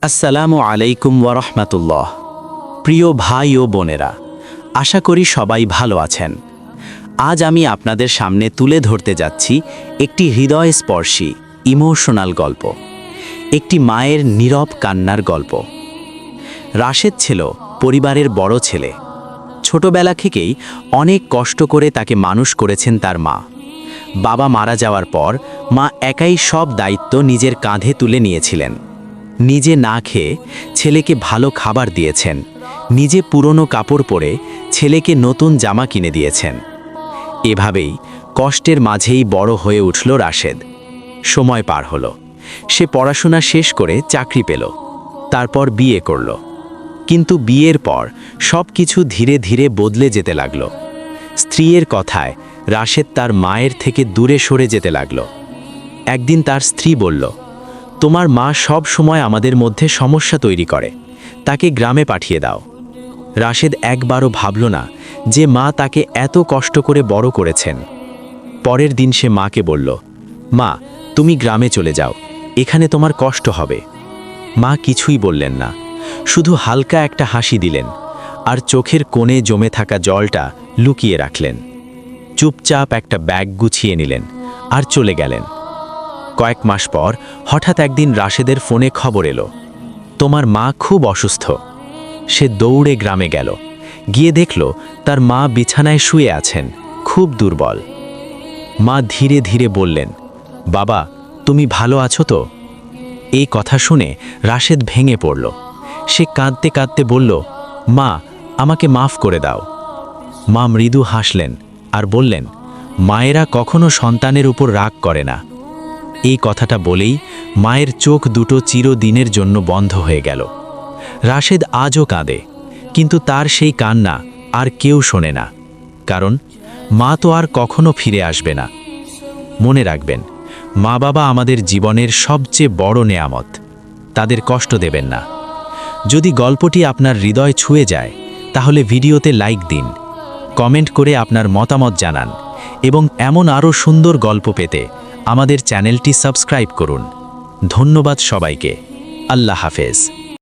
আসসালামু আলাইকুম ওয়ারহমাতুল্লাহ। প্রিয় ভাই ও বোনেরা, আশা করি সবাই ভালো আছেন। আজ আমি আপনাদের সামনে তুলে ধরতে যাচ্ছি একটি হৃদয়স্পর্শী ইমোশনাল গল্প, একটি মায়ের নীরব কান্নার গল্প। রাশেদ ছিল পরিবারের বড় ছেলে। ছোটবেলা থেকেই অনেক কষ্ট করে তাকে মানুষ করেছেন তার মা। বাবা মারা যাওয়ার পর মা একাই সব দায়িত্ব নিজের কাঁধে তুলে নিয়েছিলেন। নিজে না খেয়ে ছেলেকে ভালো খাবার দিয়েছেন, নিজে পুরনো কাপড় পরে ছেলেকে নতুন জামা কিনে দিয়েছেন। এভাবেই কষ্টের মাঝেই বড় হয়ে উঠল রাশেদ। সময় পার হলো, সে পড়াশোনা শেষ করে চাকরি পেল, তারপর বিয়ে করল। কিন্তু বিয়ের পর সব কিছু ধীরে ধীরে বদলে যেতে লাগল। স্ত্রীর কথায় রাশেদ তার মায়ের থেকে দূরে সরে যেতে লাগল। একদিন তার স্ত্রী বলল, তোমার মা সব সময় আমাদের মধ্যে সমস্যা তৈরি করে, তাকে গ্রামে পাঠিয়ে দাও। রাশেদ একবারও ভাবল না যে মা তাকে এত কষ্ট করে বড় করেছেন। পরের দিন সে মাকে বলল, মা, তুমি গ্রামে চলে যাও, এখানে তোমার কষ্ট হবে। মা কিছুই বললেন না, শুধু হালকা একটা হাসি দিলেন আর চোখের কোণে জমে থাকা জলটা লুকিয়ে রাখলেন। চুপচাপ একটা ব্যাগ গুছিয়ে নিলেন আর চলে গেলেন। কয়েক মাস পর হঠাৎ একদিন রাশেদের ফোনে খবর এলো, তোমার মা খুব অসুস্থ। সে দৌড়ে গ্রামে গেল, গিয়ে দেখল তার মা বিছানায় শুয়ে আছেন, খুব দুর্বল। মা ধীরে ধীরে বললেন, বাবা, তুমি ভালো আছো তো? এই কথা শুনে রাশেদ ভেঙে পড়ল। সে কাঁদতে কাঁদতে বলল, মা, আমাকে মাফ করে দাও। মা মৃদু হাসলেন আর বললেন, মায়েরা কখনো সন্তানের উপর রাগ করে না। এই কথাটা বলেই মায়ের চোখ দুটো চিরদিনের জন্য বন্ধ হয়ে গেল। রাশেদ আজও কাঁদে, কিন্তু তার সেই কান্না আর কেউ শোনে না, কারণ মা তো আর কখনো ফিরে আসবে না। মনে রাখবেন, মা বাবা আমাদের জীবনের সবচেয়ে বড় নেয়ামত, তাদের কষ্ট দেবেন না। যদি গল্পটি আপনার হৃদয় ছুঁয়ে যায়, তাহলে ভিডিওতে লাইক দিন, কমেন্ট করে আপনার মতামত জানান এবং এমন আরও সুন্দর গল্প পেতে আমাদের চ্যানেলটি সাবস্ক্রাইব করুন। ধন্যবাদ সবাইকে। আল্লাহ হাফেজ।